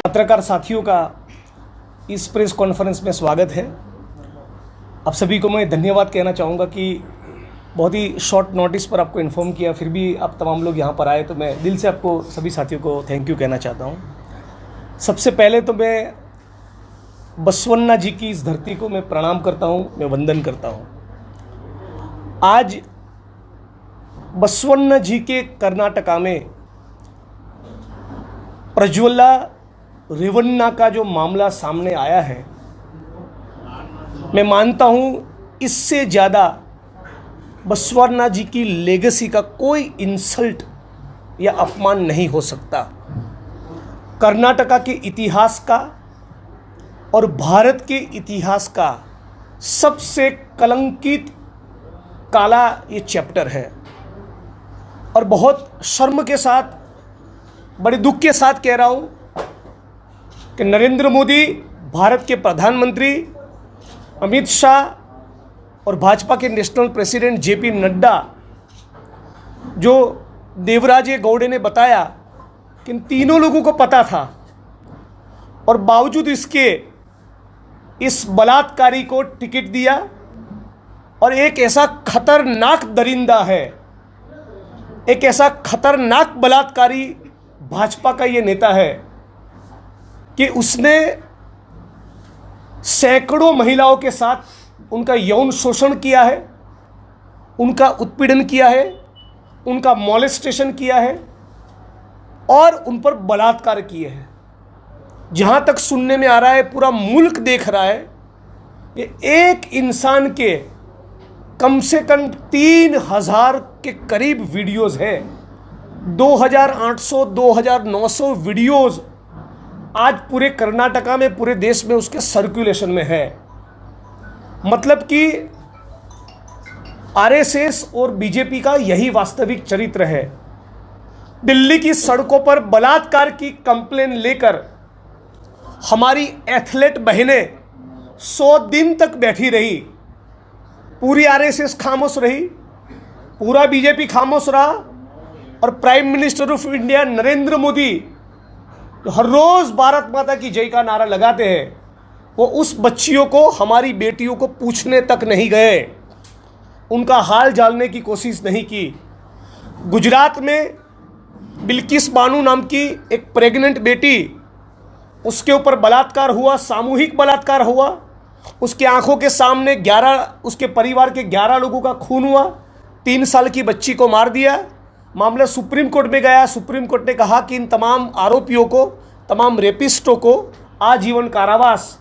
पत्रकार साथियों का इस प्रेस कॉन्फ्रेंस में स्वागत है। आप सभी को मैं धन्यवाद कहना चाहूँगा कि बहुत ही शॉर्ट नोटिस पर आपको इन्फॉर्म किया, फिर भी आप तमाम लोग यहाँ पर आए, तो मैं दिल से आपको सभी साथियों को थैंक यू कहना चाहता हूँ। सबसे पहले तो मैं बसवन्ना जी की इस धरती को मैं प्रणाम करता हूँ, मैं वंदन करता हूँ। आज बसवन्ना जी के कर्नाटका में प्रज्वला रेवन्ना का जो मामला सामने आया है, मैं मानता हूँ इससे ज़्यादा बसवन्ना जी की लेगेसी का कोई इंसल्ट या अपमान नहीं हो सकता। कर्नाटका के इतिहास का और भारत के इतिहास का सबसे कलंकित काला ये चैप्टर है, और बहुत शर्म के साथ, बड़े दुख के साथ कह रहा हूँ कि नरेंद्र मोदी, भारत के प्रधानमंत्री, अमित शाह और भाजपा के नेशनल प्रेसिडेंट जेपी नड्डा, जो देवराजे गौड़े ने बताया कि इन तीनों लोगों को पता था, और बावजूद इसके इस बलात्कारी को टिकट दिया। और एक ऐसा खतरनाक दरिंदा है, एक ऐसा खतरनाक बलात्कारी भाजपा का ये नेता है कि उसने सैकड़ों महिलाओं के साथ उनका यौन शोषण किया है, उनका उत्पीड़न किया है, उनका मॉलेस्टेशन किया है और उन पर बलात्कार किए हैं। जहाँ तक सुनने में आ रहा है, पूरा मुल्क देख रहा है, ये एक इंसान के कम से कम 3000 के करीब वीडियोस है। 2800 2900 वीडियोस आज पूरे कर्नाटका में, पूरे देश में उसके सर्कुलेशन में है। मतलब कि आरएसएस और बीजेपी का यही वास्तविक चरित्र है। दिल्ली की सड़कों पर बलात्कार की कंप्लेन लेकर हमारी एथलीट बहनें 100 दिन तक बैठी रही। पूरी आरएसएस खामोश रही, पूरा बीजेपी खामोश रहा, और prime minister of India Narendra Modi जो हर रोज़ भारत माता की जय का नारा लगाते हैं, वो उस बच्चियों को, हमारी बेटियों को पूछने तक नहीं गए, उनका हाल जानने की कोशिश नहीं की। गुजरात में बिल्किस बानू नाम की एक प्रेग्नेंट बेटी, उसके ऊपर बलात्कार हुआ, सामूहिक बलात्कार हुआ। उसके आंखों के सामने उसके परिवार के 11 लोगों का खून हुआ। 3 साल की बच्ची को मार दिया। मामला सुप्रीम कोर्ट में गया। सुप्रीम कोर्ट ने कहा कि इन तमाम आरोपियों को, तमाम रेपिस्टों को आजीवन कारावास।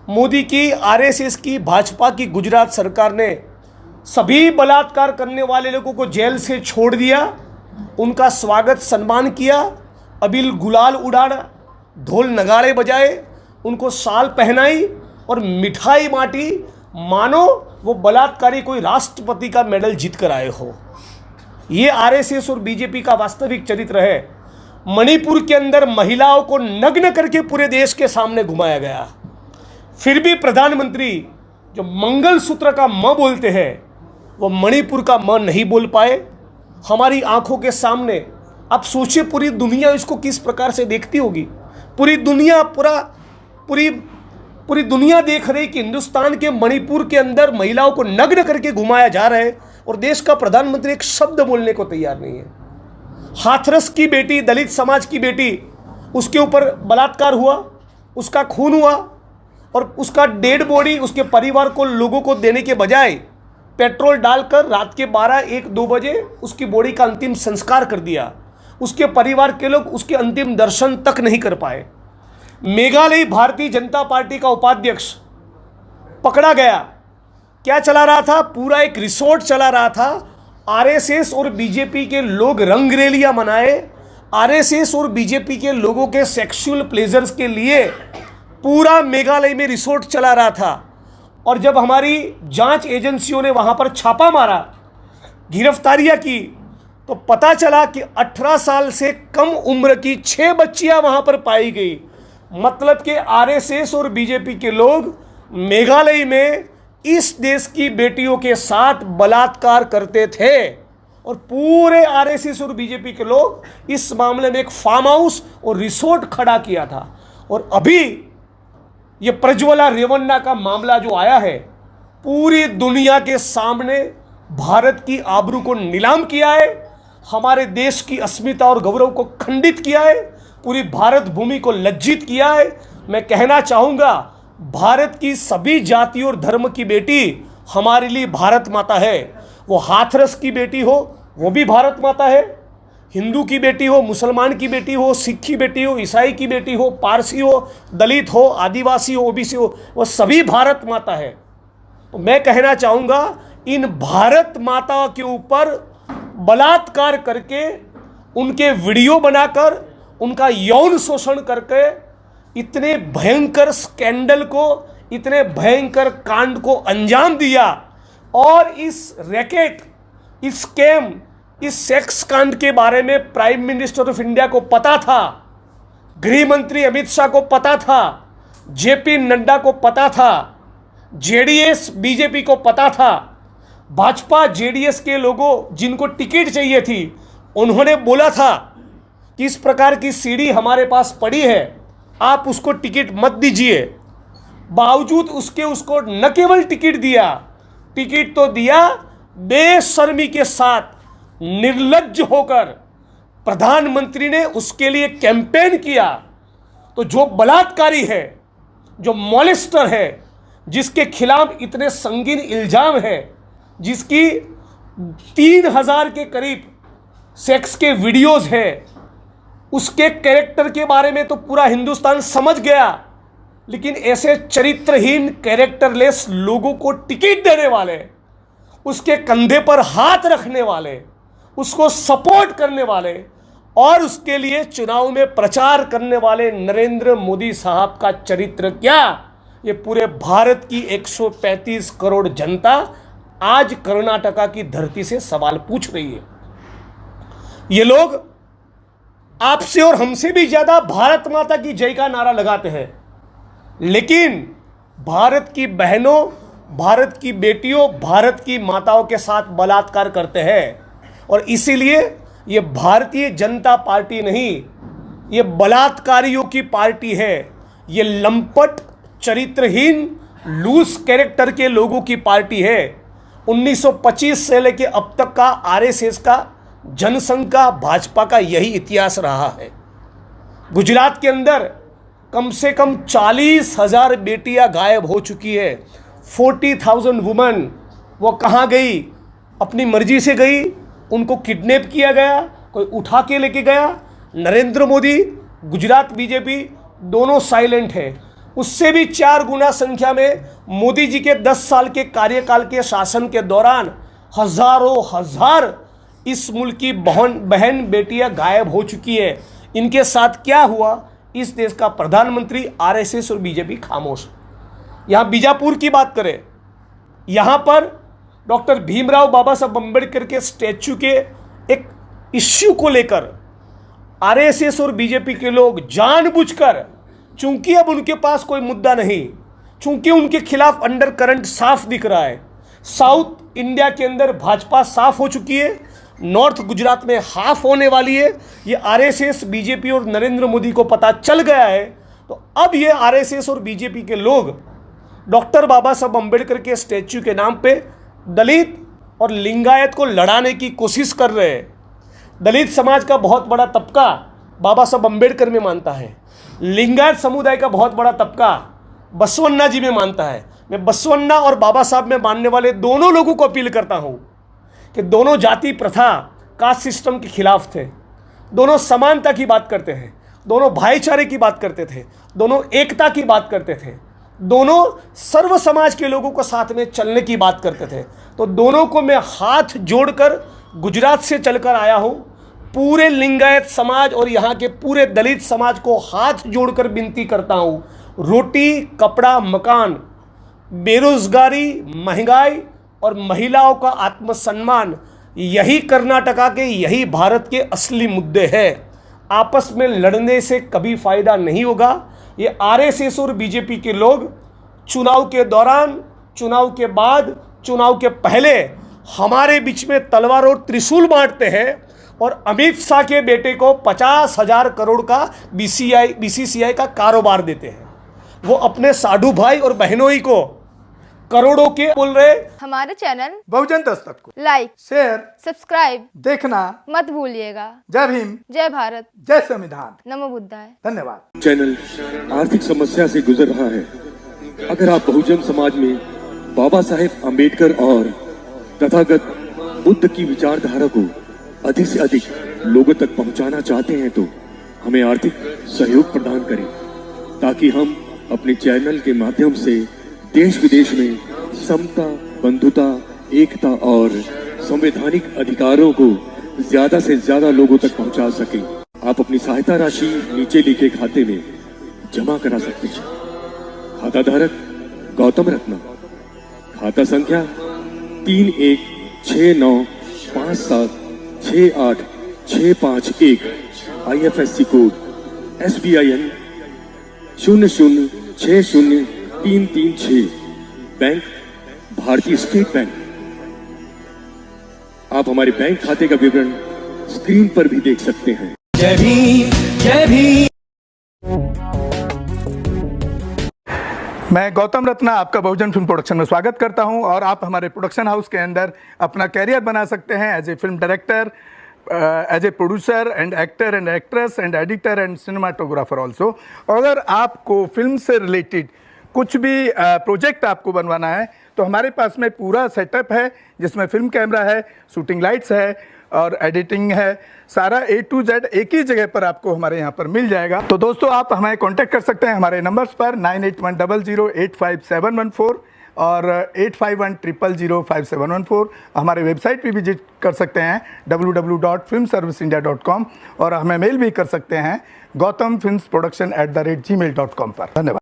मोदी की, आरएसएस की, भाजपा की गुजरात सरकार ने सभी बलात्कार करने वाले लोगों को जेल से छोड़ दिया, उनका स्वागत सम्मान किया, अबील गुलाल उड़ाया, ढोल नगाड़े बजाए, उनको शाल पहनाई और मिठाई बांटी, मानो वो बलात्कारी कोई राष्ट्रपति का मेडल जीत कर आए हो। ये आरएसएस और बीजेपी का वास्तविक चरित्र है। मणिपुर के अंदर महिलाओं को नग्न करके पूरे देश के सामने घुमाया गया, फिर भी प्रधानमंत्री जो मंगलसूत्र का म बोलते हैं, वो मणिपुर का म नहीं बोल पाए। हमारी आंखों के सामने आप सोचिए, पूरी दुनिया इसको किस प्रकार से देखती होगी। पूरी दुनिया देख रही कि हिंदुस्तान के मणिपुर के अंदर महिलाओं को नग्न करके घुमाया जा रहा है, और देश का प्रधानमंत्री एक शब्द बोलने को तैयार नहीं है। हाथरस की बेटी, दलित समाज की बेटी, उसके ऊपर बलात्कार हुआ, उसका खून हुआ, और उसका डेड बॉडी उसके परिवार को, लोगों को देने के बजाय पेट्रोल डालकर रात के 12-1-2 बजे उसकी बॉडी का अंतिम संस्कार कर दिया। उसके परिवार के लोग उसके अंतिम दर्शन तक नहीं कर पाए। मेघालय भारतीय जनता पार्टी का उपाध्यक्ष पकड़ा गया। क्या चला रहा था? पूरा एक रिसोर्ट चला रहा था। आरएसएस और बीजेपी के लोग रंगरेलियां मनाए। आरएसएस और बीजेपी के लोगों के सेक्सुअल प्लेजर्स के लिए पूरा मेघालय में रिसोर्ट चला रहा था। और जब हमारी जांच एजेंसियों ने वहां पर छापा मारा, गिरफ्तारियां की, तो पता चला कि 18 साल से कम उम्र की 6 बच्चियां वहां पर पाई गई। मतलब कि आरएसएस और बीजेपी के लोग मेघालय में इस देश की बेटियों के साथ बलात्कार करते थे। और पूरे आरएसएस और बीजेपी के लोग इस मामले में एक फार्म हाउस और रिसोर्ट खड़ा किया था। और अभी ये प्रज्वला रेवन्ना का मामला जो आया है, पूरी दुनिया के सामने भारत की आबरू को नीलाम किया है, हमारे देश की अस्मिता और गौरव को खंडित किया है, पूरी भारत भूमि को लज्जित किया है। मैं कहना चाहूँगा, भारत की सभी जाति और धर्म की बेटी हमारे लिए भारत माता है। वो हाथरस की बेटी हो, वो भी भारत माता है। हिंदू की बेटी हो, मुसलमान की बेटी हो, सिख की बेटी हो, ईसाई की बेटी हो, पारसी हो, दलित हो, आदिवासी हो, ओबीसी हो, वो सभी भारत माता है। तो मैं कहना चाहूँगा, इन भारत माता के ऊपर बलात्कार करके, उनके वीडियो बनाकर, उनका यौन शोषण करके, इतने भयंकर स्कैंडल को, इतने भयंकर कांड को अंजाम दिया। और इस रैकेट, इस स्कैम, इस सेक्स कांड के बारे में प्राइम मिनिस्टर ऑफ इंडिया को पता था, गृह मंत्री अमित शाह को पता था, जेपी नड्डा को पता था, जेडीएस बीजेपी को पता था, भाजपा जेडीएस के लोगों जिनको टिकट चाहिए थी, उन्होंने बोला था कि इस प्रकार की सीढ़ी हमारे पास पड़ी है, आप उसको टिकट मत दीजिए। बावजूद उसके उसको न केवल टिकट दिया, टिकट तो दिया, बेशर्मी के साथ, निर्लज्ज होकर प्रधानमंत्री ने उसके लिए कैंपेन किया। तो जो बलात्कारी है, जो मॉलेस्टर है, जिसके खिलाफ इतने संगीन इल्जाम है, जिसकी 3000 के करीब सेक्स के वीडियोस हैं, उसके कैरेक्टर के बारे में तो पूरा हिंदुस्तान समझ गया। लेकिन ऐसे चरित्रहीन, कैरेक्टरलेस लोगों को टिकट देने वाले, उसके कंधे पर हाथ रखने वाले, उसको सपोर्ट करने वाले और उसके लिए चुनाव में प्रचार करने वाले नरेंद्र मोदी साहब का चरित्र क्या, ये पूरे भारत की 135 करोड़ जनता आज कर्नाटका की धरती से सवाल पूछ रही है। ये लोग आपसे और हमसे भी ज्यादा भारत माता की जय का नारा लगाते हैं, लेकिन भारत की बहनों, भारत की बेटियों, भारत की माताओं के साथ बलात्कार करते हैं। और इसीलिए ये भारतीय जनता पार्टी नहीं, ये बलात्कारियों की पार्टी है। ये लंपट, चरित्रहीन, लूज कैरेक्टर के लोगों की पार्टी है। 1925 से लेकर अब तक का आरएसएस का, जनसंघ का, भाजपा का यही इतिहास रहा है। गुजरात के अंदर कम से कम 40,000 बेटियां गायब हो चुकी है। 40,000 वुमेन, वो कहाँ गई? अपनी मर्जी से गई, उनको किडनैप किया गया, कोई उठा के लेके गया। नरेंद्र मोदी, गुजरात बीजेपी दोनों साइलेंट है। उससे भी 4 गुना संख्या में मोदी जी के 10 साल के कार्यकाल के शासन के दौरान हजारों हजार इस मुल्क की बहन बेटियां गायब हो चुकी है। इनके साथ क्या हुआ, इस देश का प्रधानमंत्री, आरएसएस और बीजेपी खामोश। यहाँ बीजापुर की बात करें, यहाँ पर डॉक्टर भीमराव बाबा साहब अम्बेडकर के स्टैच्यू के एक इश्यू को लेकर आरएसएस और बीजेपी के लोग जानबूझकर, चूंकि अब उनके पास कोई मुद्दा नहीं, चूंकि उनके खिलाफ अंडर करंट साफ दिख रहा है, साउथ इंडिया के अंदर भाजपा साफ हो चुकी है, नॉर्थ गुजरात में हाफ होने वाली है, ये आरएसएस, बीजेपी और नरेंद्र मोदी को पता चल गया है। तो अब ये आरएसएस और बीजेपी के लोग डॉक्टर बाबा साहब अम्बेडकर के स्टैच्यू के नाम पे दलित और लिंगायत को लड़ाने की कोशिश कर रहे हैं। दलित समाज का बहुत बड़ा तबका बाबा साहब अम्बेडकर में मानता है, लिंगायत समुदाय का बहुत बड़ा तबका बसवन्ना जी में मानता है। मैं बसवन्ना और बाबा साहब में मानने वाले दोनों लोगों को अपील करता हूँ कि दोनों जाति प्रथा, कास्ट सिस्टम के खिलाफ थे, दोनों समानता की बात करते हैं, दोनों भाईचारे की बात करते थे, दोनों एकता की बात करते थे, दोनों सर्व समाज के लोगों को साथ में चलने की बात करते थे। तो दोनों को मैं हाथ जोड़कर गुजरात से चलकर आया हूँ। पूरे लिंगायत समाज और यहाँ के पूरे दलित समाज को हाथ जोड़कर विनती करता हूँ, रोटी, कपड़ा, मकान, बेरोजगारी, महंगाई और महिलाओं का आत्मसम्मान, यही कर्नाटका के, यही भारत के असली मुद्दे हैं। आपस में लड़ने से कभी फायदा नहीं होगा। ये आरएसएस और बीजेपी के लोग चुनाव के दौरान, चुनाव के बाद, चुनाव के पहले हमारे बीच में तलवार और त्रिशूल बांटते हैं और अमित शाह के बेटे को 50,000 करोड़ का बीसीसीआई का कारोबार देते हैं। वो अपने साधु भाई और बहनोई को करोड़ों के बोल रहे। हमारे चैनल बहुजन दस्तक को लाइक, शेयर, सब्सक्राइब देखना मत भूलिएगा। जय भीम, जय भारत, जय संविधान, नमो बुद्धाय। धन्यवाद। चैनल आर्थिक समस्या से गुजर रहा है। अगर आप बहुजन समाज में बाबा साहेब अम्बेडकर और तथागत बुद्ध की विचारधारा को अधिक से अधिक लोगों तक पहुंचाना चाहते हैं तो हमें आर्थिक सहयोग प्रदान करें, ताकि हम अपने चैनल के माध्यम से देश विदेश में समता, बंधुता, एकता और संवैधानिक अधिकारों को ज्यादा से ज्यादा लोगों तक पहुंचा सकें। आप अपनी सहायता राशि नीचे लिखे खाते में जमा करा सकते हैं। खाता धारक गौतम रत्ना, खाता संख्या 316957686551, IFSC कोड SBIN 0060336, बैंक भारतीय स्टेट बैंक। आप हमारे बैंक खाते का विवरण स्क्रीन पर भी देख सकते हैं। जय भीम, जय भीम। मैं गौतम रत्ना आपका बहुजन फिल्म प्रोडक्शन में स्वागत करता हूं और आप हमारे प्रोडक्शन हाउस के अंदर अपना कैरियर बना सकते हैं as a film director, as a producer and actor and actress and editor and cinematographer also. अगर आपको फिल्म से रिलेटेड कुछ भी प्रोजेक्ट आपको बनवाना है तो हमारे पास में पूरा सेटअप है, जिसमें फिल्म कैमरा है, शूटिंग लाइट्स है और एडिटिंग है। सारा A to Z एक ही जगह पर आपको हमारे यहाँ पर मिल जाएगा। तो दोस्तों, आप हमें कांटेक्ट कर सकते हैं हमारे नंबर्स पर 9810085714 और 8510005714। हमारे वेबसाइट पे विजिट कर सकते हैं www.filmserviceindia.com और हमें मेल भी कर सकते हैं gautamfilmsproduction@gmail.com पर। धन्यवाद।